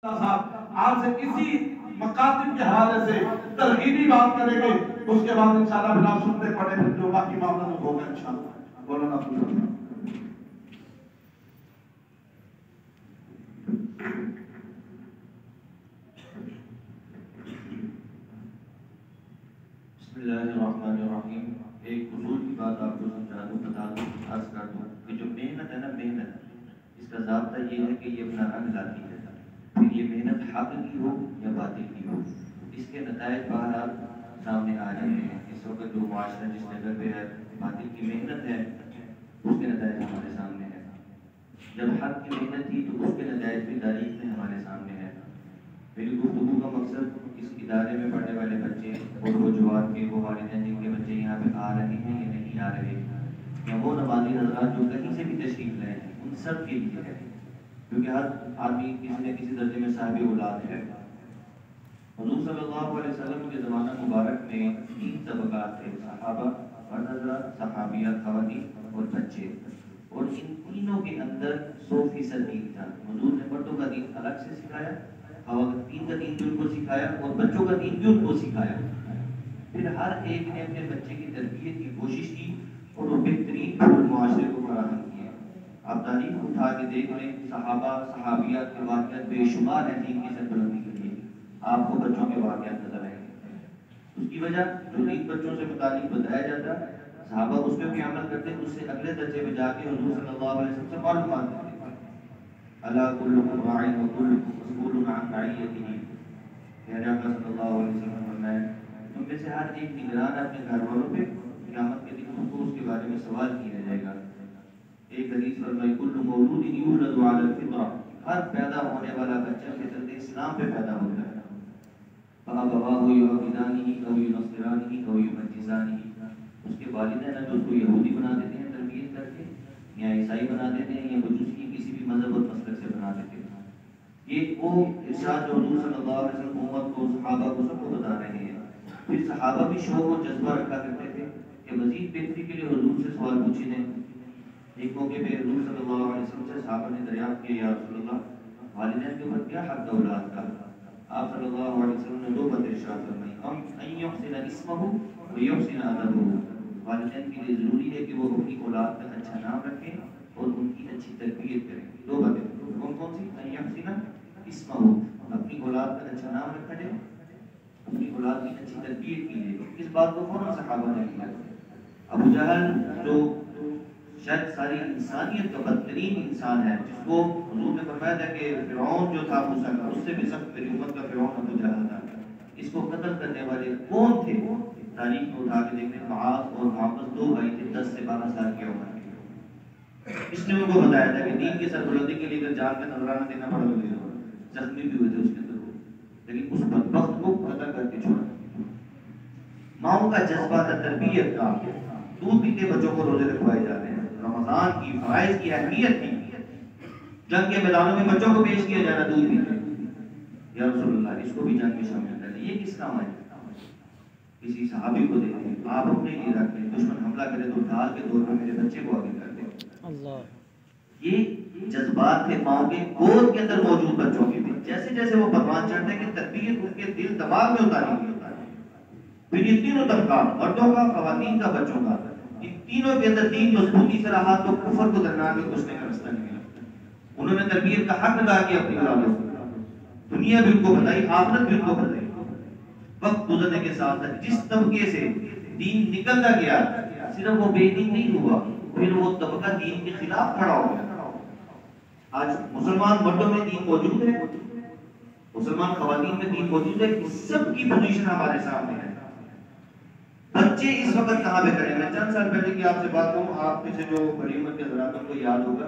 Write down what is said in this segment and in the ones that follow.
صاحب آپ سے اسی مقاصد کے حوالے سے ترغیبی بات کریں گے، اس کے بعد انشاءاللہ بنا سنتے پڑے پھر جو باقی معاملہ ہوگا انشاءاللہ۔ مولانا عبداللہ بسم اللہ الرحمن الرحیم۔ ایک حضور کی بات آپ کو سمجھا دوں، بتا دوں، عرض کر دوں کہ جو محنت ہے نا، محنت اس کا ضابطہ یہ ہے کہ یہ اپنا رنگ لاتی ہے، پھر یہ محنت حق کی ہو یا باطل کی ہو، اس کے نتائج بہرحال سامنے آ جاتے ہیں۔ اس وقت جو معاشرہ جس جگہ پہ ہے، باطل کی محنت ہے، اس کے نتائج ہمارے سامنے ہیں۔ جب حق کی محنت تھی تو اس کے نتائج بھی تاریخ میں ہمارے سامنے ہے۔ میری گفتگو کا مقصد اس ادارے میں پڑھنے والے بچے اور وہ جوان کے، وہ والدین جن کے بچے یہاں پہ آ رہے ہیں یا نہیں آ رہے، یا وہ نمازی حضرات جو کہیں سے بھی تشریف لائے ہیں، ان سب کے لیے ہے، کیونکہ ہر آدمی کسی نہ کسی درجے میں صاحب اولاد ہے۔ حضور صلی اللہ علیہ وسلم کے زمانہ مبارک میں 3 طبقات تھے: صحابہ، مرد حضرات، صحابیات خواتین اور بچے، اور ان تینوں کے اندر 100% دین تھا۔ حضور نے مردوں کا دین الگ سے سکھایا، خواتین کا دین بھی ان کو سکھایا، اور بچوں کا دین بھی ان کو سکھایا۔ پھر ہر ایک نے اپنے بچے کی تربیت کی کوشش کی اور وہ بہترین پھول معاشرے کو فراہم کیے۔ آپ تاریخ اٹھا کے دیکھ لیں، صحابہ صحابیات کے واقعات بے شمار ہیں دین کی سربلندی کے لیے، آپ کو بچوں کے واقعات نظر آئیں گے۔ اس کی وجہ جو دین بچوں سے متعلق بتایا جاتا، صحابہ اس پہ بھی عمل کرتے، اس سے اگلے درجے پہ جا کے حضور صلی اللہ علیہ وسلم سے معلومات دیتے۔ الا کلکم راع وکلکم مسئول عن رعیتہ، پیارے آقا صلی اللہ علیہ وسلم فرمایا، تم میں سے ہر ایک نگران اپنے گھر والوں پہ، قیامت کے دن اس کو اس کے بارے میں سوال کیا جائے گا۔ ایک حدیث فرمائی، کل مولود یولد علی الفطرہ، ہر پیدا ہونے والا بچہ فطرت اسلام پہ پیدا ہوتا ہے۔ فابواہ یہودانہ او ینصرانہ او یمجسانہ، اس کے والدین ہیں جو اس کو یہودی بنا دیتے ہیں تربیت کر کے، یا عیسائی بنا دیتے ہیں، یا مجوسی کسی بھی مذہب اور مسلک سے بنا دیتے ہیں۔ یہ وہ ارشاد جو حضور صلی اللہ علیہ وسلم امت کو، صحابہ کو، سب کو بتا رہے ہیں۔ پھر صحابہ بھی شوق اور جذبہ رکھا کرتے تھے کہ مزید بہتری کے لیے حضور سے سوال پوچھے دیں۔ ایک موقع پہ حضور صلی اللہ علیہ وسلم سے صحابہ نے دریافت کیا، یا رسول اللہ، والدین کے اوپر کیا حق اولاد کا؟ آپ صلی اللہ علیہ وسلم نے 2 بات ارشاد فرمائی، ان یحسن اسمہ و یحسن ادبہ، والدین کے لیے ضروری ہے کہ وہ اپنی اولاد کا اچھا نام رکھیں اور ان کی اچھی تربیت کریں۔ 2 باتیں کون سی؟ ان یحسن اسمہ، اپنی اولاد کا اچھا نام رکھا جائے، اپنی اولاد کی اچھی تربیت کی جائے۔ اس بات کو فوراً صحابہ نے کیا۔ ابو جہل جو شاید ساری انسانیت کا بدترین انسان ہے، جس کو حضور نے فرمایا تھا کہ فرعون جو تھا موسیٰ کا، اس سے بھی سخت میری امت کا فرعون ابو جہل تھا، اس کو قتل کرنے والے کون تھے؟ تاریخ میں اٹھا کے دیکھیں، معاذ اور محمد 2 بھائی تھے، 10 سے 12 سال کی عمر کے۔ اس نے ان کو بتایا تھا کہ دین کی سربلندی کے لیے اگر جان کا نذرانہ دینا پڑا تو دے دو، زخمی بھی ہوئے تھے اس کے اندر، لیکن اس بدبخت کو قتل کر کے چھوڑا۔ ماؤں کا جذبہ تھا تربیت کا، دودھ پیتے بچوں کو روزے رکھوائے جاتے ہیں، رمضان کی فرائض کی اہمیت تھی، جنگ کے میدانوں میں بچوں کو پیش کیا جانا دودھ پیتے، یا رسول اللہ اس کو بھی جنگ میں شامل کر دیں، یہ کس کام آئے؟ کسی صحابی کو دیتے ہیں، آپ اپنے لیے رکھ لیں، دشمن حملہ کرے تو ڈھال کے طور پر میرے بچے کو آگے کر دیں۔ اللہ، یہ جذبات تھے ماں کے گود کے اندر موجود بچوں کے بھی، جیسے جیسے وہ پروان چڑھتے ہیں کہ تربیت ان کے دل دماغ میں اتاری گئی ہوتا ہے۔ پھر یہ تینوں طبقات، مردوں کا، خواتین کا، بچوں کا، ان تینوں کے اندر دین مضبوطی سے رہا تو کفر کو درمیان میں گھسنے کا رستہ نہیں ملا۔ انہوں نے تربیت کا حق ادا کیا اپنی اولادوں کو، دنیا بھی ان کو بتائی، آخرت بھی ان کو بتائی۔ وقت گزرنے کے ساتھ جس طبقے سے دین نکلتا گیا، صرف وہ بے دین نہیں ہوا، پھر وہ طبقہ دین کے خلاف کھڑا ہو گیا۔ آج مسلمان مردوں میں دین موجود ہے، مسلمان خواتین میں دین موجود ہے، سب کی پوزیشن ہمارے سامنے ہے۔ بچے اس وقت کہاں پہ کھڑے ہیں؟ میں چند سال پہلے کی آپ سے بات کروں، آپ میں سے جو بڑی عمر کے حضرات کو یاد ہوگا،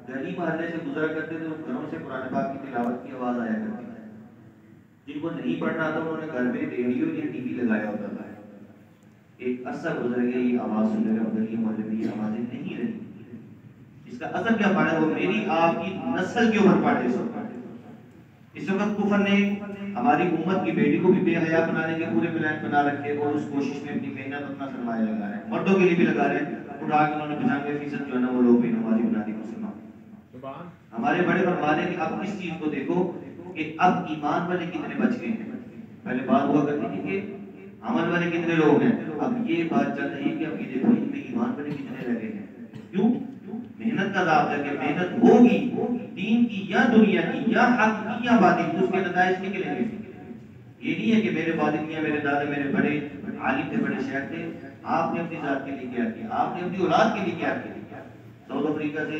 گلی محلے سے گزرا کرتے تھے، اس گھروں سے قرآن پاک کی تلاوت کی آواز آیا کرتی تھی۔ جن کو نہیں پڑھنا تھا انہوں نے گھر میں ریڈیو یا ٹی وی لگایا ہوتا تھا۔ ایک عرصہ گزر گیا، یہ آواز سن رہے ہو، گلی محلے میں یہ آوازیں نہیں رہی۔ اس کا اثر کیا پڑا ہے؟ وہ میری آپ کی نسل کے اوپر پڑے۔ اس وقت کفر نے ہماری امت کی بیٹی کو بھی بے حیا بنانے کے پورے پلان بنا رکھے، اور اس کوشش میں اپنی محنت اپنا سرمایہ لگا رہے ہیں، مردوں کے لیے بھی لگا رہے ہیں، اٹھا کے انہوں نے 95% جو ہے نا وہ لوگ بھی نمازی بنا دی مسلمان۔ ہمارے بڑے فرمانے کہ اب اس چیز کو دیکھو کہ اب ایمان والے کتنے بچ گئے ہیں. پہلے بات ہوا کرتی تھی کہ عمل والے کتنے لوگ ہیں، اب یہ بات چل رہی ہے کہ اب یہ دیکھو ان میں ایمان والے کتنے رہ گئے ہیں. کیوں؟ محنت کا ذات ہے کہ محنت ہوگی دین کی یا دنیا کی یا حق کی یا باطل، اس کے نتائج نکلیں گے. یہ نہیں ہے کہ میرے والد یا میرے دادے میرے بڑے عالم تھے، بڑے شیخ تھے، آپ نے اپنی ذات کے لیے کیا کیا، آپ نے اپنی اولاد کے لیے کیا کیا. ساؤتھ افریقہ سے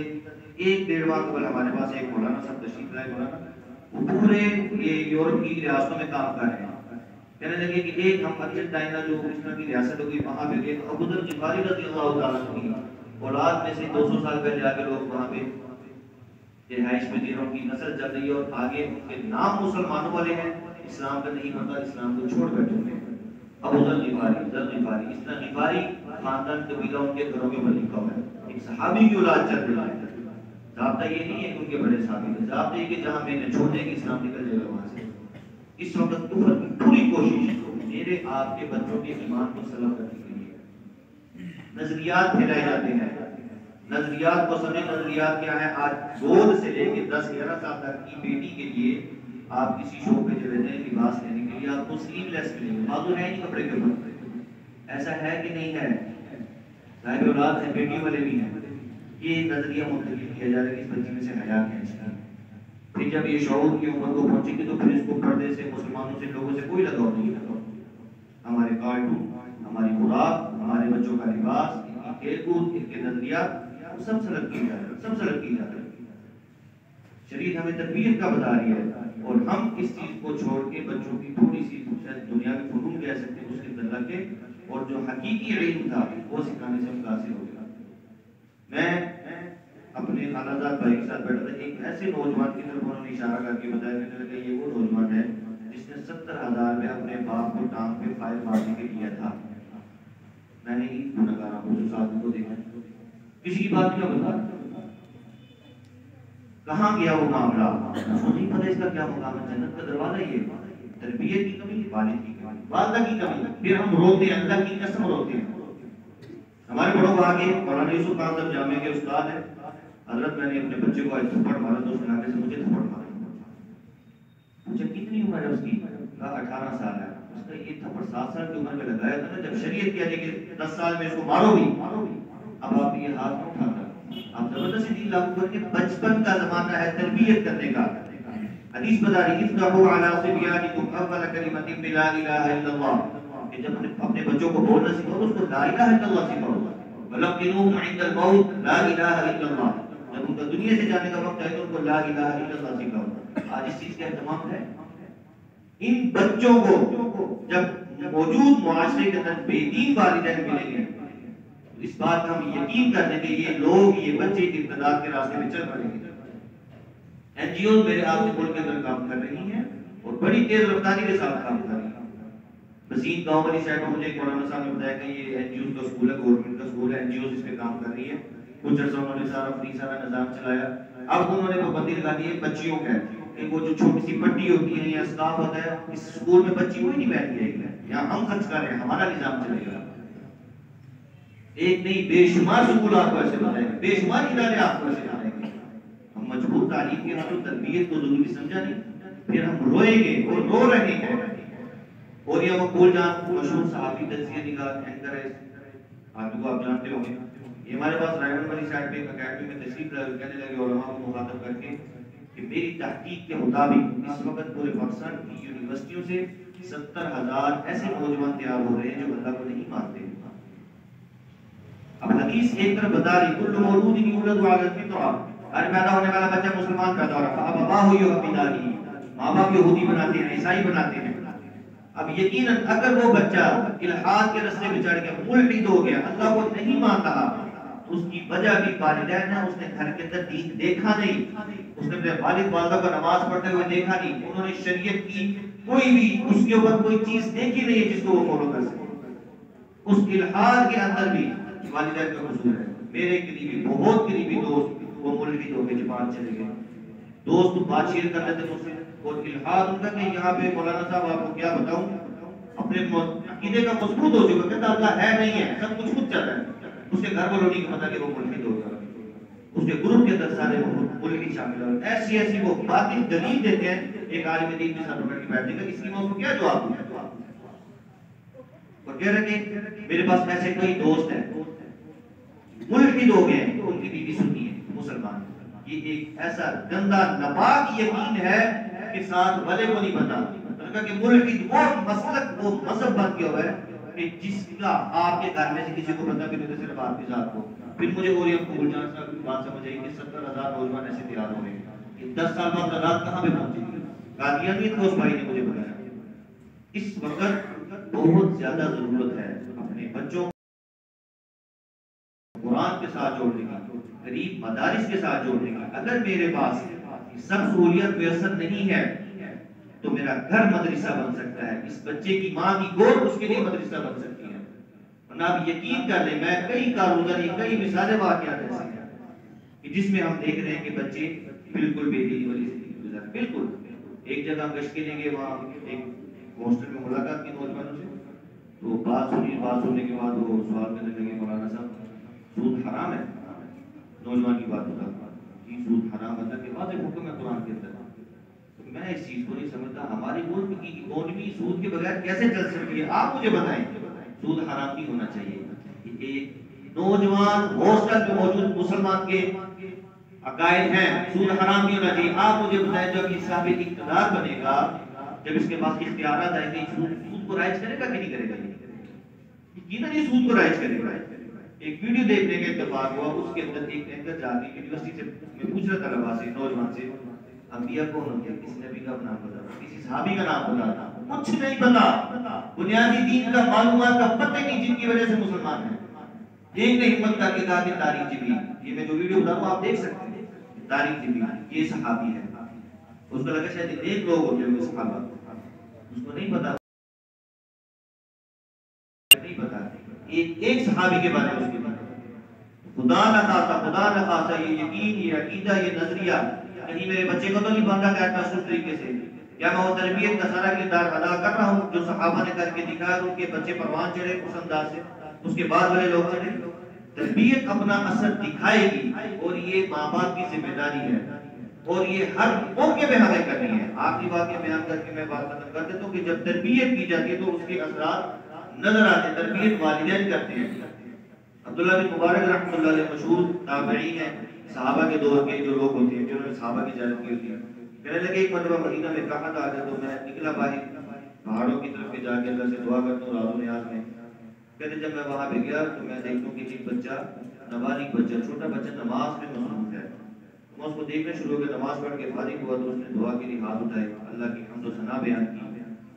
1-1.5 ماہ قبل ہمارے پاس ایک مولانا صاحب تشریف لائے. مولانا وہ پورے یہ یورپ کی ریاستوں میں کام کر رہے ہیں. کہنے لگے کہ ایک ہم ارجنٹائنا جو اس طرح کی ریاست ہوگی وہاں پہ گئے تو ابو ذر غفاری رضی اللہ تعالیٰ عنہ اولاد میں سے 200 سال پہلے آ کے لوگ وہاں پہ رہائش میں دے رہے ہیں، ان کی نسل چل رہی ہے اور آگے ان کے نام مسلمانوں والے ہیں، اسلام کا نہیں ہوتا، اسلام کو چھوڑ بیٹھے ہوئے ہیں. ابو ذر غفاری اس طرح غفاری خاندان قبیلہ ان کے گھروں کے اوپر لکھا ہوا ہے. ایک صحابی کی اولاد چل رہی ہے. ضابطہ یہ نہیں ہے کہ ان کے بڑے صحابی تھے، ضابطہ یہ کہ جہاں میں نے چھوڑنے کی اسلام نکل جائے گا وہاں سے. اس وقت کفر کی پوری کوشش میرے آپ کے بچوں کے ایمان کو سلب کرنے کے لیے نظریات پھیلائے جاتے ہیں. نظریات کو سمجھیں، نظریات کیا ہے؟ آج گود سے لے کے 10-11 سال تک کی بیٹی کے لیے آپ کسی شو پہ چلے جائیں لباس لینے کے لیے آپ کو سلیو لیس ملیں گے، بازو ہے نہیں کپڑے کے اوپر. ایسا ہے کہ نہیں ہے؟ صاحب اولاد ہیں، بیٹی والے بھی ہیں. یہ نظریہ منتقل کیا جا رہا ہے کہ اس بچی میں سے حیا کھینچ ہے. پھر جب یہ شعور کی عمر کو پہنچے گی تو پھر اس کو پردے سے، مسلمانوں سے، لوگوں سے کوئی لگاؤ نہیں ہے. ہمارے کارٹون، ہماری خوراک، ہمارے بچوں کا لباس، ان کی کھیل کود، ان کے نظریات سب سلب کی جا رہی ہے. شریعت ہمیں تربیت کا بتا رہی ہے اور ہم اس چیز کو چھوڑ کے بچوں کی تھوڑی سی شاید دنیا کے فنون کہہ سکتے ہیں اس کے اندر لگ کے اور جو حقیقی علم تھا وہ سکھانے سے متاثر ہو گیا. میں اپنے خالہ زاد بھائی کے ساتھ بیٹھا تھا، ایک ایسے نوجوان کی طرف انہوں نے اشارہ کر کے بتایا کہ یہ وہ نوجوان ہے جس نے 70,000 میں اپنے باپ کو ٹانگ پہ فائر مارنے کے دیا تھا. میں نے ہی گناہگار ہوں جو ساتھ کو دیکھا کسی کی بات کیا بتا کہاں گیا وہ معاملہ نہیں پتہ اس کا کیا مقام ہے. جنت کا دروازہ یہ تربیت کی کمی، والد کی کمی، والدہ کی کمی. پھر ہم روتے ہیں، اللہ کی قسم روتے ہیں. ہمارے بڑوں کو آگے مولانا یوسف خان صاحب جامعہ کے استاد ہیں. حضرت میں نے اپنے بچے کو آج تھپڑ مارا تو اس نے آگے سے مجھے تھپڑ مارا. مجھے کتنی عمر ہے اس کی؟ کہا 18 سال ہے. اس کا یہ تھپڑ 7 سال کی عمر میں لگایا تھا نا. جب شریعت کہہ رہی کہ 10 سال میں اس کو مارو گی، اب آپ یہ ہاتھ نہ اٹھاتا. آپ زبردستی دین لاگو کر کے بچپن کا زمانہ ہے تربیت کرنے کا. حدیث بتا رہی افتحوا علی صبیانکم اول کلمۃ بلا الہ الا اللہ کہ جب اپنے بچوں کو بولنا سکھاؤ تو اس کو لا الہ الا اللہ سکھاؤ. ولقنوہم عند الموت لا الہ الا اللہ. جب ان کا دنیا سے جانے کا وقت ہے تو ان کو لا الہ الا اللہ سکھاؤ. آج اس چیز کا اہتمام ہے. ان بچوں کو جب موجود معاشرے کے اندر بے دین والدین ملیں گے اس بات کا ہم یقین کرنے کہ یہ لوگ، یہ بچے ارتداد کے راستے میں چل پڑیں گے. این جی اوز میرے آپ کے ملک کے اندر کام کر رہی ہیں اور بڑی تیز رفتاری کے ساتھ کام کر رہی ہیں. بسین گاؤں والی سائڈ میں مجھے ایک مولانا صاحب نے بتایا کہ یہ این جی اوز کا اسکول ہے، گورنمنٹ کا اسکول ہے، این جی اوز اس پہ کام کر رہی ہے. کچھ عرصہ انہوں نے سارا فری سارا نظام چلایا. اب انہوں نے پابندی لگا دی ہے بچیوں کا کہ وہ جو چھوٹی سی پٹی ہوتی ہے یا اسکارف ہوتا ہے اس اسکول میں بچی کوئی نہیں بیٹھ جائے گی. یہاں ہم خرچ کر رہے ہیں، ہمارا نظام چلے گا. ایک نہیں بے شمار سکول آپ کو ایسے بتائیں گے، بے شمار ادارے آپ کو ایسے بتائیں گے. ہم مجبور تعلیم کے ہاتھوں تربیت کو ضروری سمجھا نہیں، پھر ہم روئیں گے اور رو رہے ہیں. اور یہ مقبول جان مشہور صحافی تجزیہ نگار اینکر ہے، آپ کو آپ جانتے ہوں گے. یہ ہمارے پاس رائمنڈ والی سائڈ پہ اکیڈمی میں تشریف کہنے لگے علماء کو مخاطب کر کے کہ میری تحقیق کے مطابق اس وقت پورے پاکستان کی یونیورسٹیوں سے 70,000 ایسے نوجوان تیار ہو رہے ہیں جو اللہ کو نہیں مانتے. اب حدیث ایک طرف بتا رہی کل مولود یولد علی الفطرہ، ہر پیدا ہونے والا بچہ مسلمان پیدا ہو رہا ہے. اب اباہ یحودانی، ماں باپ یہودی بناتے ہیں، عیسائی بناتے ہیں. اب یقیناً اگر وہ بچہ الحاد کے رستے پہ چڑھ گیا، ملحد ہو گیا، اللہ کو نہیں مانتا، اس کی وجہ بھی والدین ہے. اس نے گھر کے اندر دین دیکھا نہیں، اس نے اپنے والد والدہ کو نماز پڑھتے ہوئے دیکھا نہیں، انہوں نے شریعت کی کوئی بھی اس کے اوپر کوئی چیز دیکھی نہیں ہے جس کو وہ فالو کر سکے. اس الحاد کے اندر بھی والدین کا قصور ہے. میرے قریبی بہت قریبی دوست وہ ملحد ہو گئے، جاپان چلے گئے. دوست بات شیئر کر لیتے مجھ سے اور الحاد ان کا کہ یہاں پہ مولانا صاحب آپ کو کیا بتاؤں اپنے عقیدے کا مضبوط ہو چکا، کہتا اللہ ہے نہیں ہے، سب کچھ خود چل رہا ہے. اس کے گھر والوں نہیں پتا کہ وہ ملحد ہوگا. اس کے گروپ کے اندر سارے ملحد شامل ہو. ایسی ایسی وہ باطل دلیل دیتے ہیں. ایک عالم دین کے ساتھ پکڑ کے بیٹھے گا, اس کی موت کو کیا جواب دوں؟ اور کہہ رہے کہ میرے پاس ایسے کئی دوست ہیں ملحد ہو گئے ہیں, ان کی بیوی سنی ہے, مسلمان. یہ ایک ایسا گندا ناپاک یقین ہے کہ ساتھ والے کو نہیں پتا کہ ملحد وہ مسلک وہ مذہب بن گیا ہوا ہے کہ جس کا آپ کے گھر میں سے کسی کو پتا بھی نہیں, صرف آپ کی ذات کو. پھر مجھے اور یہ قبول جان صاحب کی بات سمجھ آئی کہ 70,000 نوجوان ایسے تیار ہو گئے کہ 10 سال بعد تعداد کہاں پہ پہنچے گی. قادیانیت کو اس بھائی نے مجھے بتایا. اس وقت بہت زیادہ ضرورت ہے اپنے بچوں قرآن کے ساتھ جوڑنے کی, قریب مدارس کے ساتھ جوڑنے کی. اگر میرے پاس سب سہولیت میسر نہیں ہے تو میرا گھر مدرسہ بن سکتا ہے, اس بچے کی ماں کی گود اس کے لیے مدرسہ بن سکتی ہے. ورنہ آپ یقین کر لیں, میں کئی کارگزاری کئی مثالیں واقعات ایسی ہیں کہ جس میں ہم دیکھ رہے ہیں کہ بچے بالکل بے دینی والی زندگی گزار. بالکل ایک جگہ ہم گشت کے لیں گے, وہاں ایک ہاسٹل میں ملاقات کی نوجوانوں سے, تو بات سننے کے بعد وہ سوال کرنے لگے, مولانا صاحب سود حرام ہے؟ نوجوان کی بات ہوتا جی سود حرام اللہ کے واضح حکم ہے قرآن کے اندر. میں اس چیز کو نہیں سمجھتا, ہماری ملک کی اکانومی سود کے بغیر کیسے چل سکتی ہے؟ آپ مجھے بتائیں. سود حرام نہیں ہونا چاہیے. ایک نوجوان ہاسٹل میں موجود مسلمان کے عقائد ہیں, سود حرام نہیں ہونا چاہیے. آپ مجھے بتائیں جب یہ صاحب اقتدار بنے گا, جب اس کے پاس اختیارات آئیں گے, سود کو رائج کرے گا کہ نہیں کرے گا؟ یقیناً یہ سود کو رائج کرے گا. ایک ویڈیو دیکھنے کا اتفاق ہوا, اس کے اندر ایک اینکر جا کے یونیورسٹی سے میں پوچھ رہا طلباء سے, نوجوان سے, انبیاء کون ہوتے ہیں؟ کسی نبی کا نام بتا, کسی صحابی کا نام بتا. کچھ نہیں پتا, بنیادی دین کا معلومات کا پتہ نہیں, جن کی وجہ سے مسلمان ہیں. ایک نے ہمت کر کے کہا کہ تاریخ جبریل, یہ میں جو ویڈیو بتا رہا ہوں آپ دیکھ سکتے ہیں, تاریخ جبریل یہ صحابی ہے. اس کو لگا شاید ایک لوگ ہوتے ہیں صحابہ, اس کو نہیں پتا ایک صحابی کے بارے میں. اس کے خدا نہ خاصا یہ یقین, یہ عقیدہ, یہ نظریہ کہیں میرے بچے کو تو نہیں بن رہا کہ محسوس طریقے سے کیا میں وہ تربیت کا سارا کردار ادا کر رہا ہوں جو صحابہ نے کر کے دکھایا, ان کے بچے پروان چڑھے اس انداز سے, اس کے بعد والے لوگ چڑھے. تربیت اپنا اثر دکھائے گی, اور یہ ماں باپ کی ذمہ داری ہے, اور یہ ہر موقع پہ ہمیں کرنی ہے. آخری واقعہ بیان کر کے میں بات ختم کر دیتا ہوں کہ جب تربیت کی جاتی ہے تو اس کے اثرات نظر آتے ہیں. تربیت والدین کرتے ہیں. عبداللہ بن مبارک رحمۃ اللہ علیہ مشہور تابعین ہیں, صحابہ کے دور کے جو لوگ ہوتے ہیں جنہوں نے صحابہ کی زیارت کی ہوتی ہے. کہنے لگے ایک مرتبہ مدینہ میں کہاں آ گیا تو میں نکلا باہر پہاڑوں کی طرف جا کے اللہ سے دعا کرتا ہوں رازو نیاز میں. کہتے جب میں وہاں پہ گیا تو میں دیکھتا ہوں کہ ایک بچہ, نابالغ بچہ, چھوٹا بچہ نماز میں مصروف ہے. میں اس کو دیکھنا شروع ہو گیا, نماز پڑھ کے فارغ ہوا تو اس نے دعا کے لیے ہاتھ اٹھائے, اللہ کی حمد و ثنا بیان کی.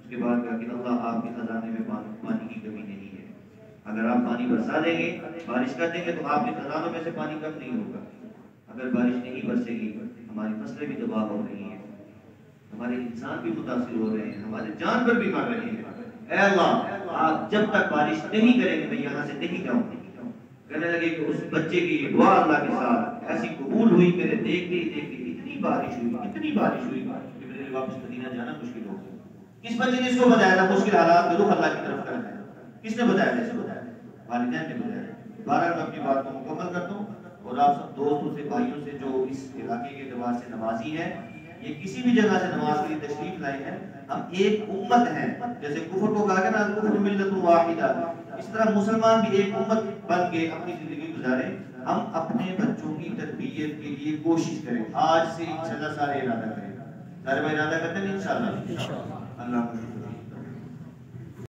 اس کے بعد کہا کہ اللہ آپ کے خزانے میں پانی کی کمی نہیں ہے, اگر آپ پانی برسا دیں گے, بارش کر دیں گے تو آپ کے خزانوں میں سے پانی کم نہیں ہوگا. اگر بارش نہیں برسے گی ہماری فصلیں بھی تباہ ہو رہی ہیں, ہمارے انسان بھی متاثر ہو رہے ہیں, ہمارے جانور بھی مر رہے ہیں. اے اللہ آپ جب تک بارش نہیں کریں گے میں یہاں سے نہیں جاؤں گا. کہنے لگے کہ اس بچے کی دعا اللہ کے ساتھ ایسی قبول ہوئی, میرے دیکھتے ہی دیکھتے اتنی بارش ہوئی کہ میرے لیے واپس مدینہ جانا مشکل ہو گیا. کس بچے نے اس کو بتایا تھا مشکل حالات میں رخ اللہ کی طرف کرنا ہے؟ کس نے بتایا تھا؟ اس کو بتایا والدین نے بتایا. بہرحال میں اپنی بات کو مکمل کرتا ہوں, اور آپ سب دوستوں سے, بھائیوں سے جو اس علاقے کے اعتبار سے نمازی ہیں, یہ کسی بھی جگہ سے نماز کے لیے تشریف لائے ہیں, ہم ایک امت ہیں. جیسے کفر کو کہا گیا نا کفر ملت واحدہ, اس طرح مسلمان بھی ایک امت بن کے اپنی زندگی گزاریں. ہم اپنے بچوں کی تربیت کے لیے کوشش کریں. آج سے انشاءاللہ سارے ارادہ کریں. سارے بھائی ارادہ کرتے ہیں انشاءاللہ. اللہ